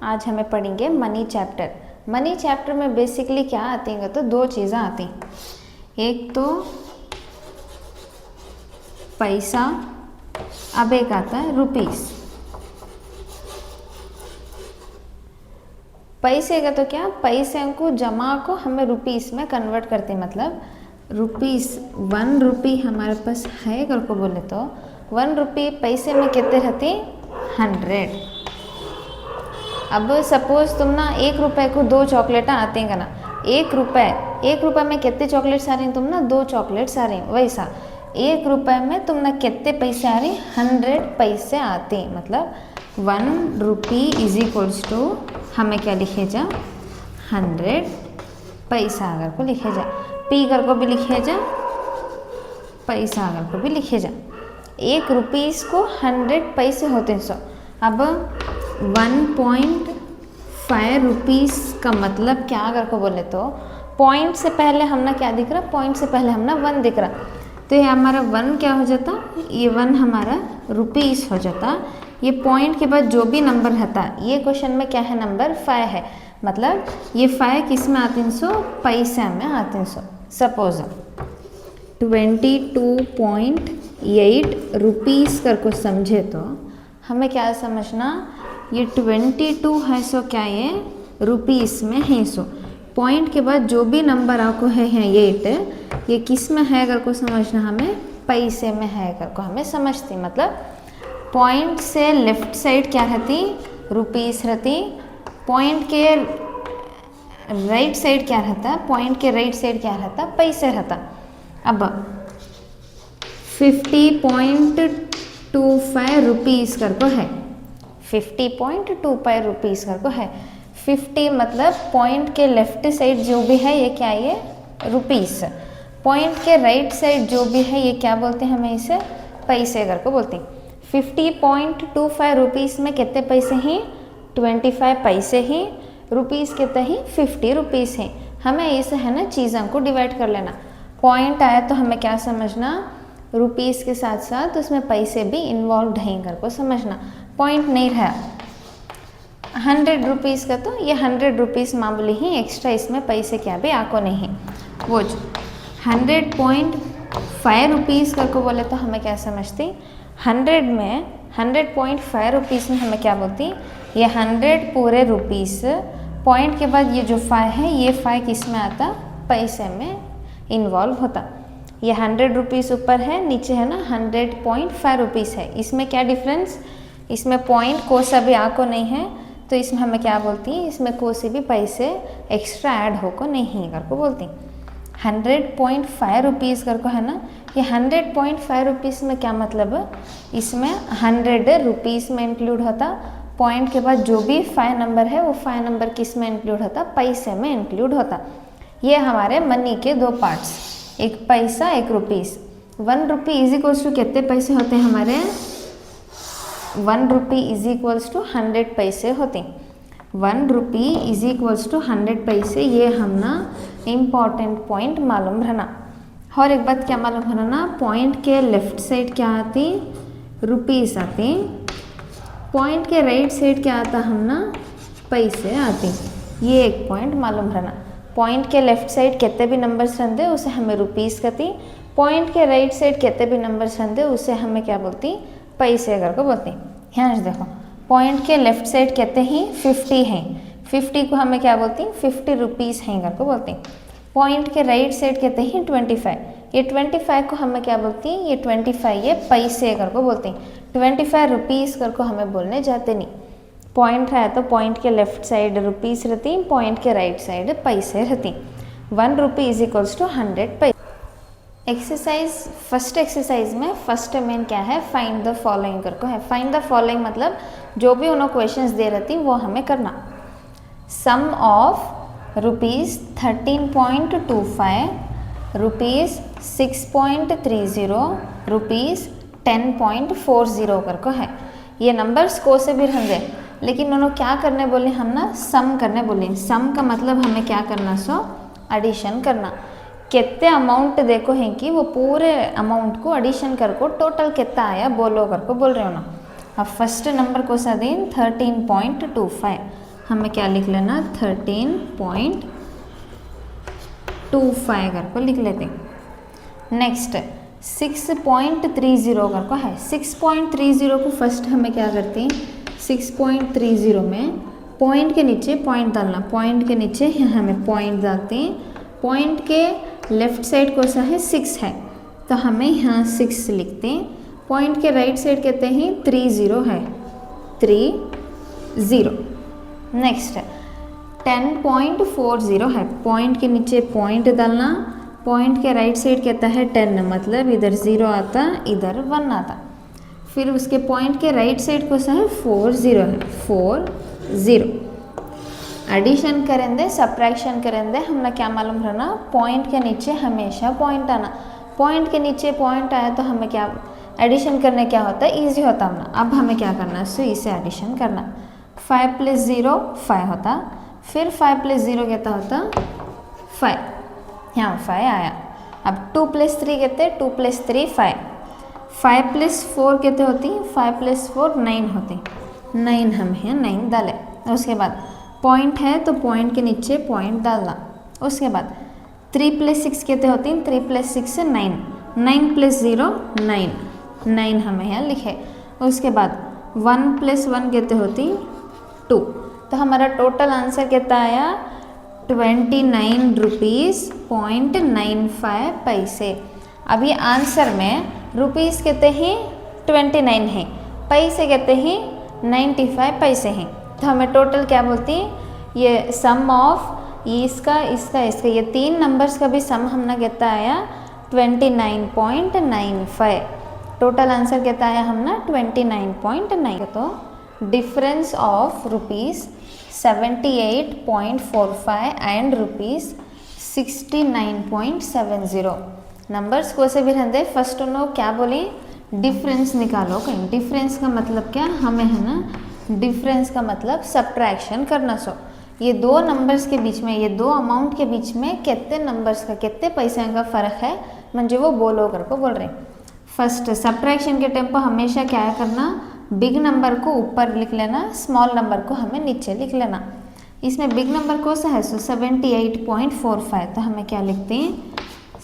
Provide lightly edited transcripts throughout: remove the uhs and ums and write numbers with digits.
आज हमें पढ़ेंगे मनी चैप्टर। मनी चैप्टर में बेसिकली क्या आती हैं तो दो चीज़ें आती हैं, एक तो पैसा, अब एक आता है रुपीस। पैसे का तो क्या, पैसे को जमा को हमें रुपीस में कन्वर्ट करते हैं, मतलब रुपीस 1 रुपी हमारे पास है अगर को बोले तो 1 रुपी पैसे में कितने रहते 100। अब सपोज तुम ना 1 रुपये को 2 चॉकलेट आते हैं ना, 1 रुपये में कितने चॉकलेट्स आ रही हैं तुम ना 2 चॉकलेट्स आ रही हैं, वैसा 1 रुपये में तुम ना कितने पैसे आ रही 100 पैसे आते हैं। मतलब 1 रुपी इज इक्वल्स टू हमें क्या लिखे जा 100 पैसा अगर को लिखे जा, पी अगर को भी लिखे जा, पैसा अगर को भी लिखे जा। 1 रुपीस को 100 पैसे होते हैं। सो अब 1.5 रुपीस का मतलब क्या अगर को बोले तो पॉइंट से पहले हम ना क्या दिख रहा, पॉइंट से पहले हम ना 1 दिख रहा, तो ये हमारा 1 क्या हो जाता, ये 1 हमारा रुपीस हो जाता। ये पॉइंट के बाद जो भी नंबर रहता, ये क्वेश्चन में क्या है नंबर 5 है, मतलब ये 5 किस में आते हैं सो पैसे में आते हैं। सो सपोज 22.8 रुपीस कर को समझे तो हमें क्या समझना, ये 22 है सो क्या ये रुपीस में है। सो पॉइंट के बाद जो भी नंबर आपको है 8, ये किस में है अगर को समझना, हमें पैसे में है अगर को हमें समझती। मतलब पॉइंट से लेफ्ट साइड क्या रहती रुपीस रहती, पॉइंट के राइट साइड क्या रहता, पॉइंट के राइट साइड क्या रहता पैसे रहता। अब 50.25 रुपीस कर को है, 50.25 रुपीस कर को है। 50 मतलब पॉइंट के लेफ्ट साइड जो भी है ये क्या, ये रुपीस, पॉइंट के राइट साइड जो भी है ये क्या बोलते हैं, हमें इसे पैसे कर को बोलते हैं। 50.25 रुपीस में कितने पैसे हैं 25 पैसे ही, रुपीस कितने ही 50 रुपीस हैं। हमें इसे है ना चीज़ों को डिवाइड कर लेना, पॉइंट आया तो हमें क्या समझना, रुपीस के साथ साथ उसमें पैसे भी इन्वॉल्व हैं कर को समझना। पॉइंट नहीं रहा 100 रुपीस का तो ये 100 रुपीस मामूली ही, एक्स्ट्रा इसमें पैसे क्या भी आको नहीं है। वो जो 100.5 रुपीस कर को बोले तो हमें क्या समझती, 100 में 100.5 रुपीस में हमें क्या बोलती, ये 100 पूरे रुपीस, पॉइंट के बाद ये जो 5 है ये 5 किस में आता पैसे में इन्वॉल्व होता। ये 100 रुपीस ऊपर है, नीचे है ना 100.5 रुपीस है, इसमें क्या डिफरेंस, इसमें पॉइंट को सा भी आको नहीं है तो इसमें हमें क्या बोलती है, इसमें को से भी पैसे एक्स्ट्रा ऐड हो को नहीं कर को बोलती। 100.5 रुपीस कर को है ना, ये 100.5 रुपीस में क्या मतलब, इसमें 100 रुपीस में इंक्लूड होता, पॉइंट के बाद जो भी 5 नंबर है वो 5 नंबर किस में इंक्लूड होता, पैसे में इंक्लूड होता। ये हमारे मनी के दो पार्ट्स, एक पैसा एक rupees. 1 rupee is equals to कितने पैसे होते हैं हमारे, 1 रुपी इज इक्वल्स टू 100 पैसे होते हैं। 1 रुपी इज इक्वल्स टू 100 पैसे, ये हम ना इम्पॉर्टेंट पॉइंट मालूम रहना। और एक बात क्या मालूम रहना, पॉइंट के लेफ्ट साइड क्या आती रुपीस आती, पॉइंट के राइट साइड क्या आता हम ना पैसे आते, ये एक पॉइंट मालूम रहना। पॉइंट के लेफ्ट साइड कितने भी नंबर्स रहते उसे हमें रुपीस कहती, पॉइंट के राइट साइड कितने भी नंबर्स रहते उसे हमें क्या बोलती, पैसे अगर को बोलती। यहाँ से देखो पॉइंट के लेफ्ट साइड कहते ही 50 हैं, 50 को हमें क्या बोलती 50 रुपीस हैं अगर को बोलती। पॉइंट के राइट साइड कहते हैं 25, ये 25 को हमें क्या बोलती, ये 25 ये पैसे अगर को बोलती। 25 रुपीस कर को हमें बोलने जाते नहीं, पॉइंट है तो पॉइंट के लेफ्ट साइड रुपीस रहती, पॉइंट के राइट साइड पैसे रहती। 1 रुपी इज इक्वल्स टू 100 पैसे। एक्सरसाइज फर्स्ट एक्सरसाइज में फर्स्ट मेन क्या है, फाइंड द फॉलोइंग कर को है। फाइंड द फॉलोइंग मतलब जो भी उन्होंने क्वेश्चंस दे रहती वो हमें करना। सम ऑफ रुपीज़ 13.25, रुपीज़ 6.30, रुपीज़ 10.40 कर को है। ये नंबर्स को से भी रहेंगे, लेकिन उन्होंने क्या करने बोले, हम ना सम करने बोले। सम का मतलब हमें क्या करना, सो एडिशन करना। कितने अमाउंट देखो हैं कि वो पूरे अमाउंट को एडिशन कर को टोटल कितना आया बोलो कर को बोल रहे हो ना। अब फर्स्ट नंबर को सदीन 13.25, हमें क्या लिख लेना 13.25 करके लिख लेते हैं। नेक्स्ट 6.30 करके है। 6.30 को फर्स्ट हमें क्या करते हैं, 6.30 में पॉइंट के नीचे पॉइंट डालना, पॉइंट के नीचे यहाँ हमें पॉइंट डालते हैं। पॉइंट के लेफ्ट साइड कौन सा है 6 है, तो हमें यहाँ 6 लिखते हैं। पॉइंट के राइट साइड कहते हैं 30 है, 30। नेक्स्ट 10.40 है, पॉइंट के नीचे पॉइंट डालना, पॉइंट के राइट साइड कहता है 10, मतलब इधर 0 आता इधर 1 आता। फिर उसके पॉइंट के राइट साइड कौन सा है 40 है, 40। एडिशन करेंगे सब्ट्रैक्शन करेंगे, हमने क्या मालूम रहना, पॉइंट के नीचे हमेशा पॉइंट आना। पॉइंट के नीचे पॉइंट आया तो हमें क्या एडिशन करने क्या होता है, ईजी होता है ना। अब हमें क्या करना है, सो इसे एडिशन करना। 5 + 0 5 होता, फिर 5 + 0 कहता होता 5, यहाँ 5 आया। अब 2 + 3 कहते, 2 + 3 5, 5 + 4 कहते होती, 5 + 4 9 होती, 9 हम हैं 9 डाले। उसके बाद पॉइंट है तो पॉइंट के नीचे पॉइंट डालना। उसके बाद 3 + 6 कहते होती, 3 + 6 9, 9 + 0 9, 9 हमें यहाँ लिखे। उसके बाद 1 + 1 कहते होती 2, तो हमारा टोटल आंसर कितना आया 29 रुपीज़ 0.95 पैसे। अभी आंसर में रुपीज़ कहते हैं 29 है, पैसे कहते हैं 95 पैसे हैं, तो हमें टोटल क्या बोलती है, ये सम ऑफ इसका इसका इसका ये 3 नंबर्स का भी सम हमने कितना आया 29.95। टोटल आंसर कितना आया हमने 29.9। तो difference of rupees 78.45 and rupees 69.70 numbers को से भी रहते। फर्स्ट उन्होंने क्या बोले, डिफरेंस निकालो। कहीं डिफरेंस का मतलब क्या, हमें है ना डिफरेंस का मतलब सब्ट्रैक्शन करना। सो ये दो नंबर्स के बीच में, ये दो अमाउंट के बीच में कितने नंबर्स का कितने पैसे का फ़र्क है, म्हणजे वो बोलो कर को बोल रहे हैं। फर्स्ट सब्ट्रैक्शन के टाइम पर हमेशा क्या करना, बिग नंबर को ऊपर लिख लेना, स्मॉल नंबर को हमें नीचे लिख लेना। इसमें बिग नंबर कौन सा है, सो 78.45, तो हमें क्या लिखते हैं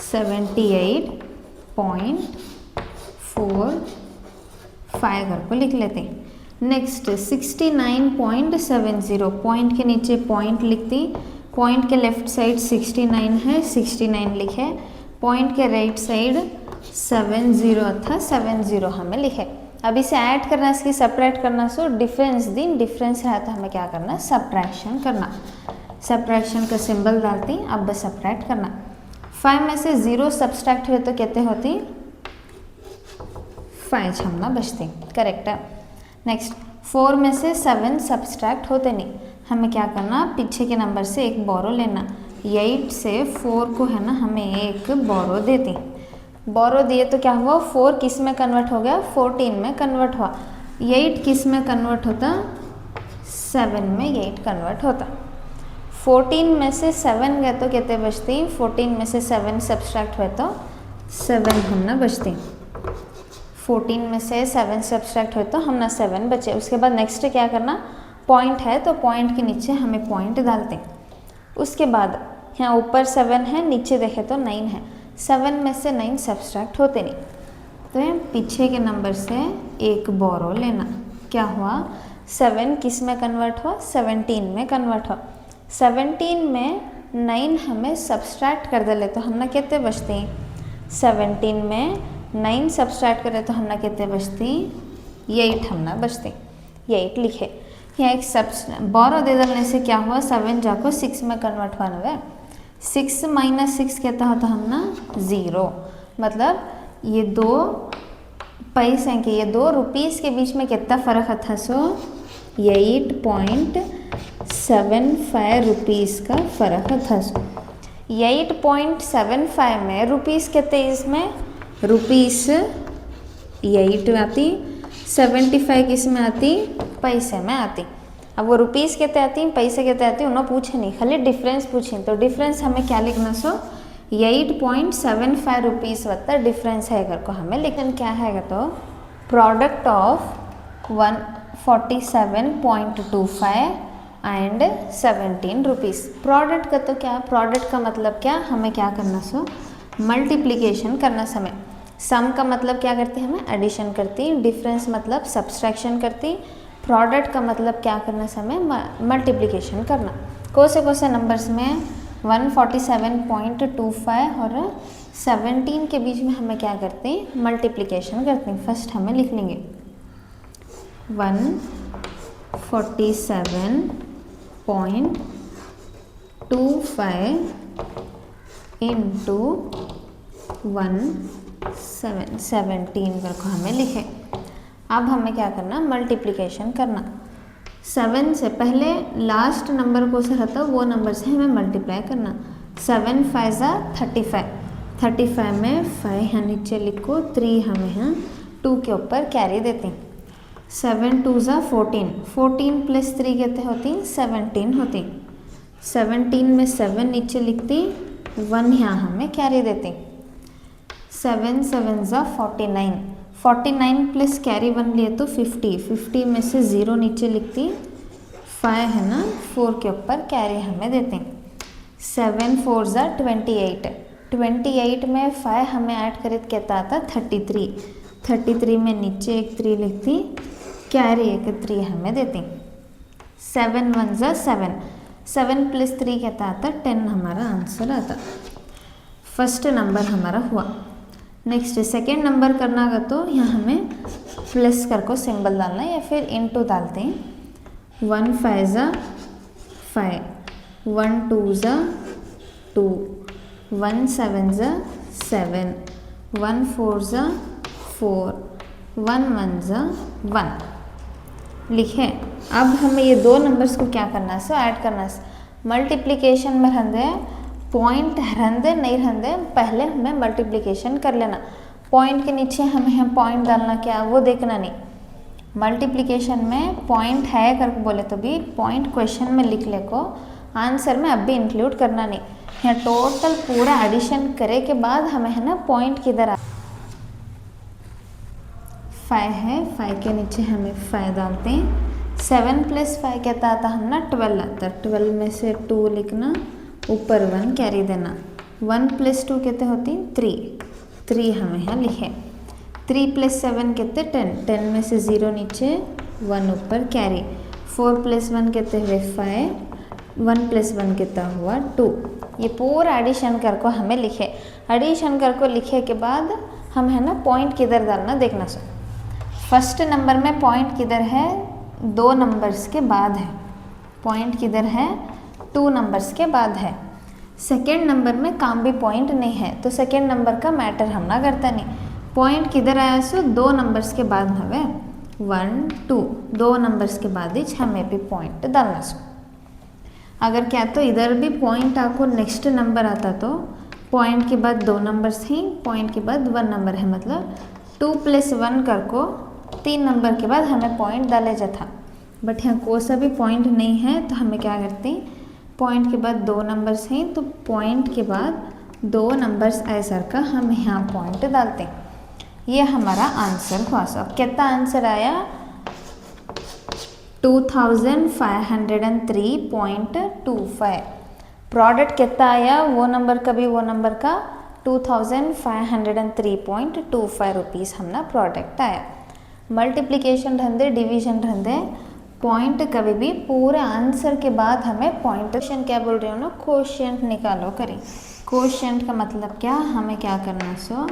78.45 कर को लिख लेते हैं। नेक्स्ट 69.70, पॉइंट के नीचे पॉइंट लिखती, पॉइंट के लेफ्ट साइड 69 है, 69 लिखे। पॉइंट के राइट साइड 70 था, 70 हमें लिखे। अब इसे ऐड करना, इसकी सब्ट्रैक्ट करना। सो डिफरेंस दिन डिफरेंस है तो हमें क्या करना, सब्ट्रैक्शन करना। सब्ट्रैक्शन का सिंबल डालती, अब बस सब्ट्रैक्ट करना। 5 में से 0 सब्ट्रैक्ट हुए तो कितने होती 5 हमना बचती, करेक्ट है। नेक्स्ट 4 में से 7 सब्ट्रैक्ट होते नहीं, हमें क्या करना, पीछे के नंबर से एक बोरो लेना। 8 से 4 को है ना हमें एक बोरो देती, बोरो दिए तो क्या हुआ, 4 किस में कन्वर्ट हो गया, 14 में कन्वर्ट हुआ। 8 किस में कन्वर्ट होता, 7 में 8 कन्वर्ट होता। 14 में से 7 गए तो कितने बचती, 14 में से 7 सब्ट्रैक्ट हुए तो 7 हमने बचती। 14 में से 7 सब्ट्रैक्ट हुए तो हमने 7 बचे। उसके बाद नेक्स्ट क्या करना, पॉइंट है तो पॉइंट के नीचे हमें पॉइंट डालते हैं। उसके बाद यहाँ ऊपर 7 है, नीचे देखे तो 9 है। 7 में से 9 सब्ट्रैक्ट होते नहीं, तो पीछे के नंबर से एक बोरो लेना। क्या हुआ, 7 किस में कन्वर्ट हुआ, 17 में कन्वर्ट हुआ। 17 में 9 हमें सब्ट्रैक्ट कर दे तो हमने कितने बचते हैं, 17 में 9 सब्ट्रैक्ट करें तो हमने कितने बचती, 8 हमने बचती, 8 लिखे। यहाँ एक बोरो दे डालने से क्या हुआ, 7 जाको 6 में कन्वर्ट हुआ ना, 6 - 6 कहता होता हमने 0, मतलब ये दो पैसे के, ये 2 रुपीज़ के बीच में कितना फ़र्क था, सो 8.75 रुपीज़ का फ़र्क था। सो 8.75 में रुपीज़ कितने, इसमें रुपीज़ 8 आती, 75 किस में आती, पैसे में आती। अब वो रुपीज़ कितने आती, पैसे कितने आती, उन्होंने पूछे नहीं, खाली डिफरेंस पूछी। तो डिफरेंस हमें क्या लिखना, सो 8.75 रुपीज़ वत्ता डिफरेंस है अगर को हमें लिखना क्या है, तो product of 147.25 and 17 rupees. Product का तो क्या, प्रोडक्ट का मतलब क्या, हमें क्या करना सो मल्टीप्लिकेशन करना समय। सम का मतलब क्या करती है, हमें एडिशन करती, डिफरेंस मतलब सब्सट्रैक्शन करती, प्रोडक्ट का मतलब क्या करना समय मल्टीप्लिकेशन करना। कौन से नंबर्स में 147.25 और 17 के बीच में हमें क्या करते हैं, मल्टीप्लिकेशन करते हैं। फर्स्ट हमें लिख लेंगे 147.25 इंटू 17 करके हमें लिखे। अब हमें क्या करना, मल्टीप्लिकेशन करना। 7 से पहले लास्ट नंबर को से रहता वो नंबर से हमें मल्टीप्लाई करना। 7 5 35, 35 में 5 यहाँ नीचे लिखो, 3 हमें यहाँ 2 के ऊपर कैरी देते हैं। 7 2 14, 14 प्लस 3 कहते होती 17 होती। 17 में 7 नीचे लिखती, 1 यहाँ हमें कैरी देते। 7 7 49, 49 प्लस कैरी 1 लिए तो 50, 50 में से 0 नीचे लिखती, 5 है ना 4 के ऊपर कैरी हमें देते हैं। 7 4 28, 28 में 5 हमें ऐड करे तो कहता आता 33, 33 में नीचे एक 3 लिखती, कैरी एक 3 हमें देती। 7 1 7, 7 प्लस 3 कहता आता 10 हमारा आंसर आता। फर्स्ट नंबर हमारा हुआ। नेक्स्ट सेकेंड नंबर करना होगा तो यहाँ हमें प्लस कर को सिंबल डालना है या फिर इनटू डालते हैं। 1 5 5, 1 2 2, 1 7 7, 1 4 4, 1 1 1 लिखे। अब हमें ये दो नंबर्स को क्या करना है, सो ऐड करना है। मल्टीप्लिकेशन में रहते पॉइंट रहते नहीं रहते, पहले हमें मल्टीप्लिकेशन कर लेना। पॉइंट के नीचे हमें यहाँ पॉइंट डालना क्या वो देखना नहीं। मल्टीप्लिकेशन में पॉइंट है करके बोले तो भी पॉइंट क्वेश्चन में लिख ले को, आंसर में अब भी इंक्लूड करना नहीं। यहाँ टोटल पूरा एडिशन करे के बाद हमें है ना पॉइंट किधर आ 5 है, 5 के नीचे हमें 5 डालते हैं। 7 प्लस 5 कहता आता हम ना 12 आता, 12 में से 2 लिखना, ऊपर 1 कैरी देना। 1 प्लस 2 कहते होती 3, 3 हमें यहाँ लिखे। 3 प्लस 7 कहते 10, 10 में से 0 नीचे 1 ऊपर कैरी। 4 प्लस 1 कहते हुए 5, 1 प्लस 1 कितना हुआ 2। ये पूरा एडिशन कर को हमें लिखे। एडिशन कर को लिखे के बाद हम है ना पॉइंट किधर डालना देखना। सो फर्स्ट नंबर में पॉइंट किधर है, 2 नंबर्स के बाद है। पॉइंट किधर है, 2 नंबर्स के बाद है। सेकेंड नंबर में काम भी पॉइंट नहीं है तो सेकेंड नंबर का मैटर हम ना करता नहीं। पॉइंट किधर आया, सो 2 नंबर्स के बाद हवे 1 2, 2 नंबर्स के बाद ही हमें भी पॉइंट डालना। सो अगर क्या तो इधर भी पॉइंट आपको नेक्स्ट नंबर आता तो पॉइंट के बाद 2 नंबर्स ही, पॉइंट के बाद 1 नंबर है, मतलब 2 प्लस 1 कर को 3 नंबर के बाद हमें पॉइंट डाले जाता। बट यहाँ कोई सा भी पॉइंट नहीं है तो हमें क्या करते हैं, पॉइंट के बाद 2 नंबर्स हैं तो पॉइंट के बाद 2 नंबर्स ऐसा का हम यहाँ पॉइंट डालते हैं। ये हमारा आंसर हुआ। सो कितना आंसर आया, 2503.25। प्रोडक्ट कितना आया, वो नंबर का भी वो नंबर का 2503.25 रुपीज़ हमना प्रोडक्ट आया। मल्टीप्लिकेशन रहते, डिवीजन रहते, पॉइंट कभी भी पूरे आंसर के बाद हमें पॉइंट क्या बोल रहे हो ना, कोशिएंट निकालो करी। कोशिएंट का मतलब क्या, हमें क्या करना, सो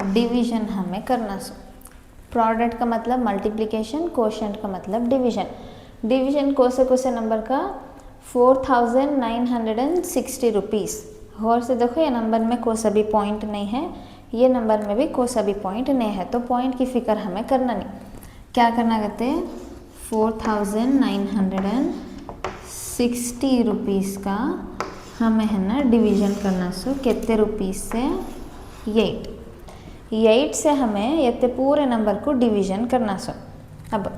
डिवीजन हमें करना। सो प्रोडक्ट का मतलब मल्टीप्लिकेशन, कोशिएंट का मतलब डिवीजन। डिवीजन कौन से नंबर का, 4960 रुपीज़। और से देखो ये नंबर में कोई सा भी पॉइंट नहीं है, ये नंबर में भी कोई सा भी पॉइंट नहीं है तो पॉइंट की फिक्र हमें करना नहीं। क्या करना कहते हैं, 4960 रुपीज़ का हमें है ना डिवीजन करना। सो कितने रुपीज़ से, 8 से हमें ये पूरे नंबर को डिवीजन करना। सो अब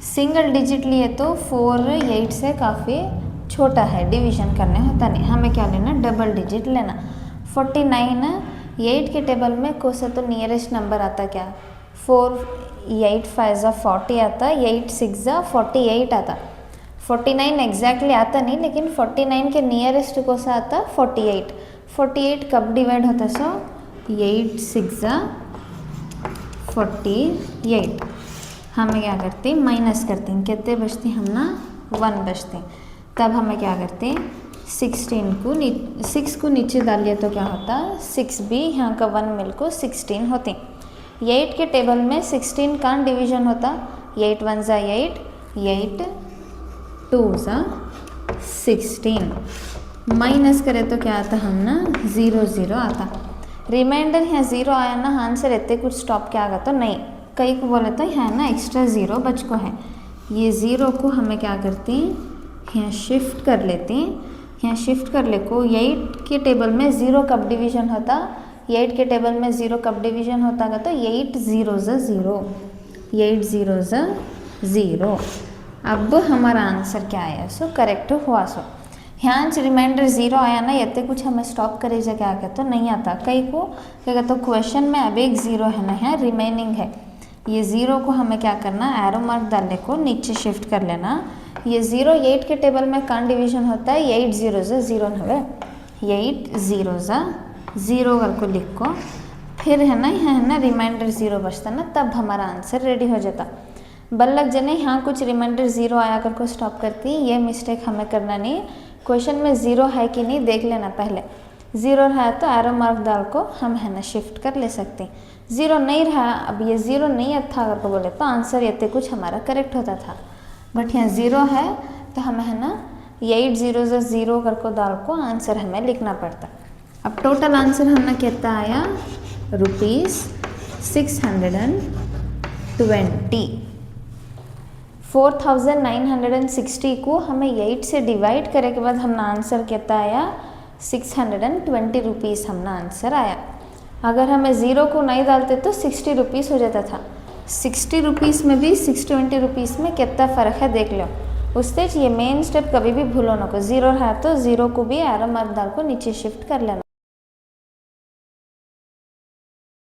सिंगल डिजिट लिए तो 4 8 से काफ़ी छोटा है, डिवीजन करने होता नहीं। हमें क्या लेना, डबल डिजिट लेना। 49 8 के टेबल में कौन सा तो नियरेस्ट नंबर आता क्या, 4 8 5 40 आता, 8 6 48 आता। 49 एग्जैक्टली आता नहीं, लेकिन 49 के नियरेस्ट को सा आता 48। 48 कब डिवाइड होता है? सो 8 6 48। हमें क्या करते हैं? माइनस करते हैं। कितने बचते हैं हम ना? 1 बचते हैं। तब हमें क्या करते हैं? 6 को नीचे डालिए तो क्या होता? 6 भी यहाँ का 1 मिल को 16 होते। 8 के टेबल में 16 का डिवीजन होता। 8 1 ज़ा 8, 8 2 ज़ा 16। माइनस करें तो क्या आता हम ना? 0 0 आता। रिमाइंडर यहाँ 0 आया ना, आंसर इतने कुछ स्टॉप क्या आगा तो नहीं, कई को बोले तो यहाँ ना एक्स्ट्रा 0 बच को है। ये 0 को हमें क्या करते हैं? यहाँ शिफ्ट कर लेते हैं। यहाँ शिफ्ट कर ले को 8 के टेबल में 0 कब डिवीजन होता? 8 के टेबल में 0 कब डिवीजन होता है? तो 8 0 ज़ा 0, 8 0 ज़ा 0। अब हमारा आंसर क्या आया? सो करेक्ट हुआ। सो यहाँ रिमाइंडर 0 आया ना, इतने कुछ हमें स्टॉप करे जा क्या कहते तो नहीं आता। कई को क्या कहते हो? क्वेश्चन में अब एक 0 है ना, यहाँ रिमेनिंग है। ये 0 को हमें क्या करना? एरो मार्क डालने को नीचे शिफ्ट कर लेना। ये 0 8 के टेबल में कान डिवीजन होता है। 8 0 ज़ा 0 नवे, 8 0 ज़ा 0 करके लिखो। फिर है ना, यहाँ है ना रिमाइंडर 0 बचता ना, तब हमारा आंसर रेडी हो जाता। बल्लक जने यहाँ कुछ रिमाइंडर 0 आया करके स्टॉप करती। ये मिस्टेक हमें करना नहीं। क्वेश्चन में 0 है कि नहीं देख लेना पहले। 0 है तो एरो मार्क डाल को हम है ना शिफ्ट कर ले सकते हैं। 0 नहीं रहा, अब ये 0 नहीं था करके बोले तो आंसर ये कुछ हमारा करेक्ट होता था। बट यहाँ 0 है तो हमें है ना 8 0 ज़ा 0 करके डाल को आंसर हमें लिखना पड़ता। अब टोटल आंसर हमने कितना आया? ₹620। 4960 को हमें 8 से डिवाइड करे के बाद हमने आंसर कितना आया? 620 रुपीज़ हमने आंसर आया। अगर हमें 0 को नहीं डालते तो 60 रुपीज़ हो जाता था। 60 रुपीज़ में भी 620 रुपीज़ में कितना फ़र्क है देख लो। उससे ये मेन स्टेप कभी भी भूलो ना को। 0 है तो 0 को भी एरो मार्क डाल को नीचे शिफ्ट कर लेना।